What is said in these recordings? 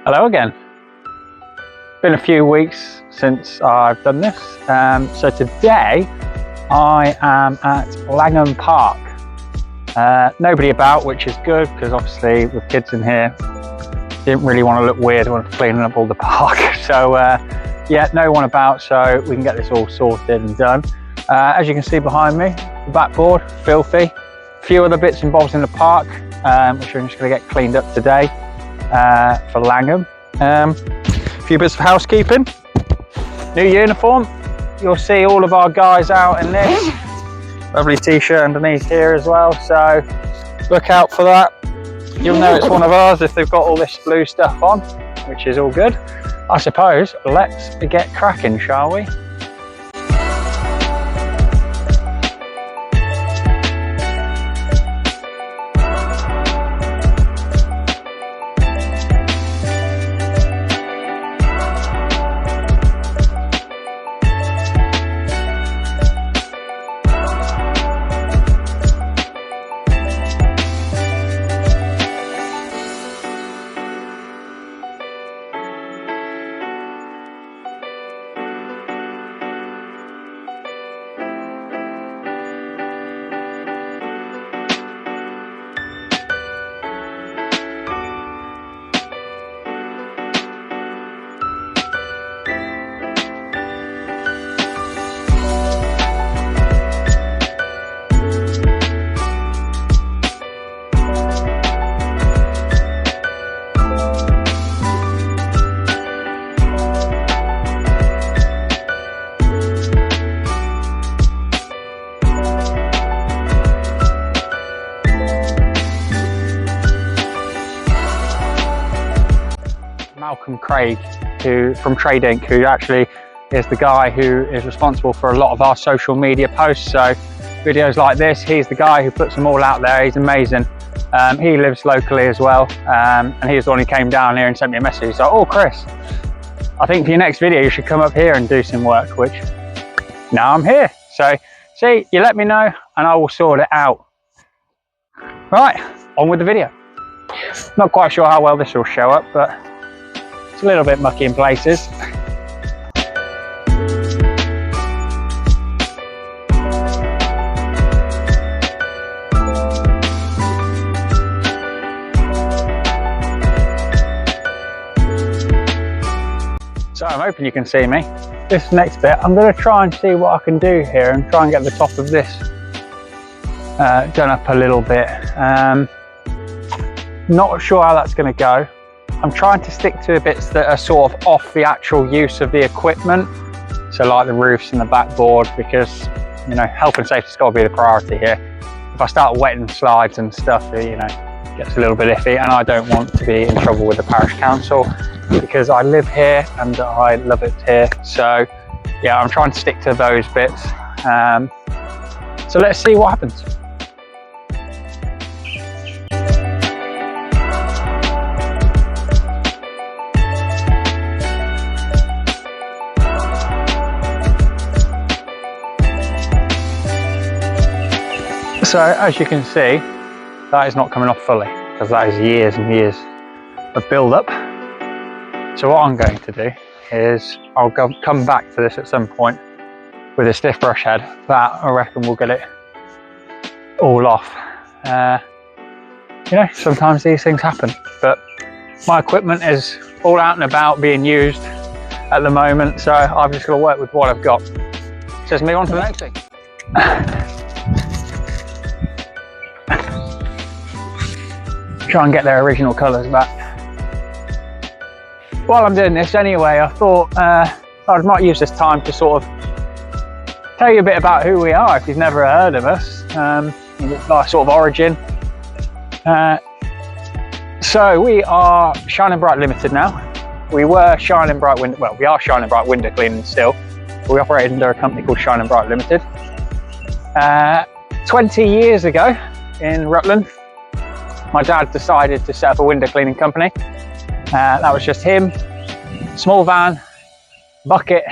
Hello again. Been a few weeks since I've done this. So today I am at Langham Park. Nobody about, which is good because obviously with kids in here, didn't really want to look weird when cleaning up all the park. So yeah, no one about, so we can get this all sorted and done. As you can see behind me, the backboard, filthy. A few other bits and bobs in the park, which I'm just going to get cleaned up today for Langham. A few bits of housekeeping. New uniform. You'll see all of our guys out in this. Lovely t-shirt underneath here as well, so look out for that. You'll know it's one of ours if they've got all this blue stuff on, which is all good. I suppose let's get cracking, shall we? Craig, from Trade Inc, who actually is the guy who is responsible for a lot of our social media posts. So videos like this, he's the guy who puts them all out there. He's amazing. He lives locally as well, and he's the one who came down here and sent me a message. He's like, oh Chris, I think for your next video you should come up here and do some work, which now I'm here. So see, you let me know and I will sort it out. Right, on with the video. Not quite sure how well this will show up, but a little bit mucky in places. So I'm hoping you can see me. This next bit, I'm going to try and see what I can do here and try and get the top of this done up a little bit. Not sure how that's going to go. I'm trying to stick to bits that are sort of off the actual use of the equipment. So like the roofs and the backboard, because, you know, health and safety's got to be the priority here. If I start wetting slides and stuff, you know, it gets a little bit iffy, and I don't want to be in trouble with the parish council because I live here and I love it here. So yeah, I'm trying to stick to those bits. So let's see what happens. So as you can see, that is not coming off fully because that is years and years of build up. So what I'm going to do is I'll come back to this at some point with a stiff brush head. That I reckon will get it all off. You know, sometimes these things happen, but my equipment is all out and about being used at the moment, so I've just got to work with what I've got. So let's move on to the next thing. Try and get their original colours back. While I'm doing this anyway, I thought I might use this time to sort of tell you a bit about who we are if you've never heard of us, our sort of origin. So we are Shining Bright Limited now. We were Shining Bright Window, well, we are Shining Bright Window Cleaning still. We operate under a company called Shining Bright Limited. 20 years ago in Rutland, my dad decided to set up a window cleaning company. That was just him, small van, bucket,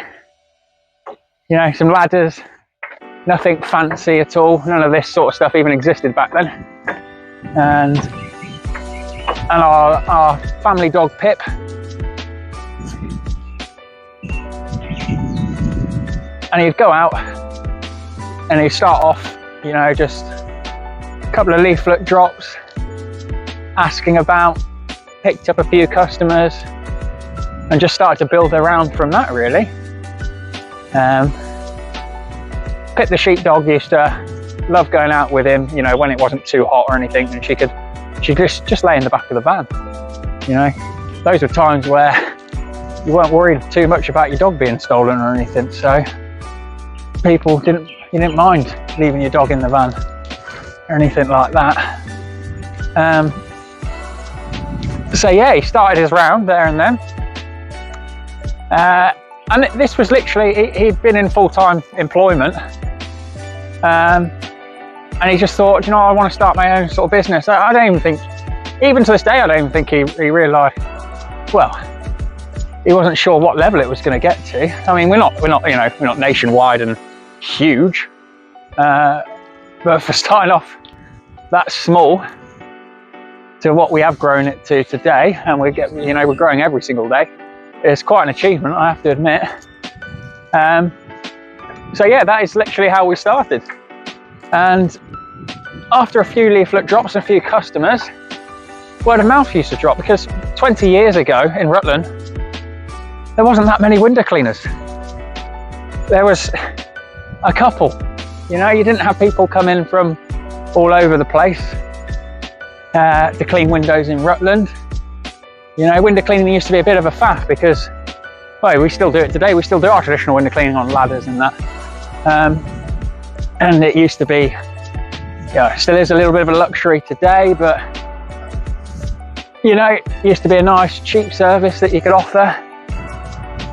you know, some ladders, nothing fancy at all. None of this sort of stuff even existed back then. And our family dog Pip, And he'd go out and he'd start off, you know, just a couple of leaflet drops, asking about, picked up a few customers, and just started to build around from that, really. Pip the sheepdog used to love going out with him, you know, when it wasn't too hot or anything, and she'd just lay in the back of the van. You know, those were times where you weren't worried too much about your dog being stolen or anything, so you didn't mind leaving your dog in the van or anything like that. So yeah, he started his round there and then. And this was literally, he'd been in full-time employment. And he just thought, you know, I want to start my own sort of business. I don't even think, even to this day, I don't even think he realised, well, he wasn't sure what level it was going to get to. I mean, we're not nationwide and huge, but for starting off that small to what we have grown it to today, and we're growing every single day, it's quite an achievement, I have to admit. So yeah, that is literally how we started. And after a few leaflet drops and a few customers, word of mouth used to drop, because 20 years ago in Rutland, there wasn't that many window cleaners. There was a couple, you know, you didn't have people come in from all over the place to clean windows in Rutland. You know, window cleaning used to be a bit of a faff because, well, we still do it today. We still do our traditional window cleaning on ladders and that. And it used to be, yeah, still is a little bit of a luxury today, but, you know, it used to be a nice, cheap service that you could offer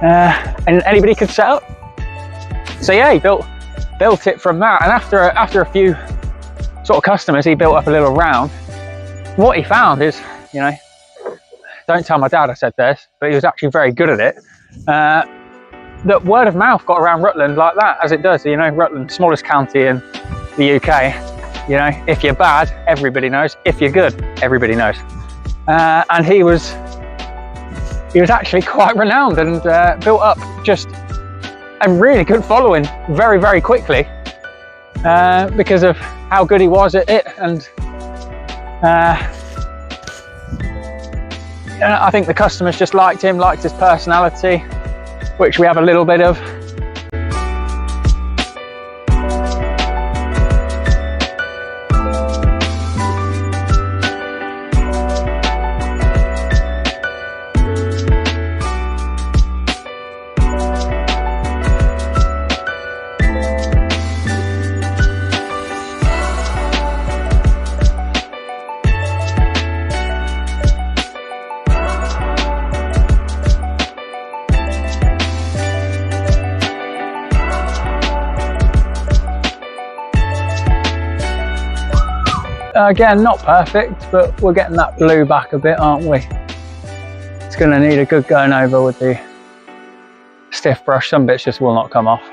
and anybody could set up. So yeah, he built it from that. And after a few sort of customers, he built up a little round. What he found is, you know, don't tell my dad I said this, but he was actually very good at it. That word of mouth got around Rutland like that, as it does. You know, Rutland, smallest county in the UK. You know, if you're bad, everybody knows. If you're good, everybody knows. And he was actually quite renowned and built up just a really good following very, very quickly because of how good he was at it. And I think the customers just liked him, liked his personality, which we have a little bit of. Again, not perfect, but we're getting that blue back a bit, aren't we? It's going to need a good going over with the stiff brush. Some bits just will not come off.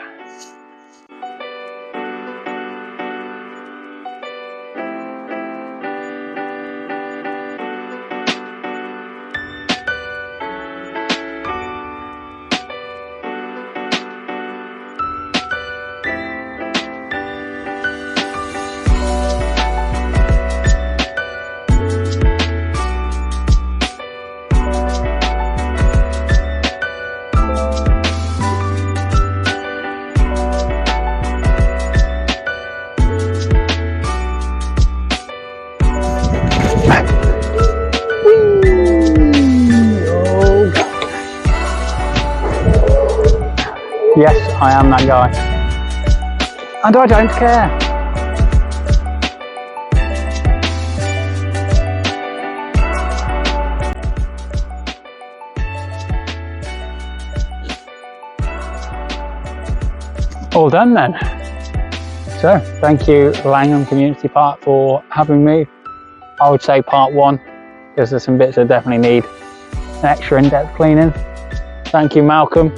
Yes, I am that guy. And I don't care. All done then. So, thank you Langham Community Park for having me. I would say part one, because there's some bits that definitely need an extra in-depth cleaning. Thank you Malcolm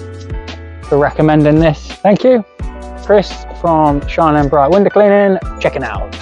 for recommending this. Thank you. Chris from Shine and Bright Window Cleaning, checking out.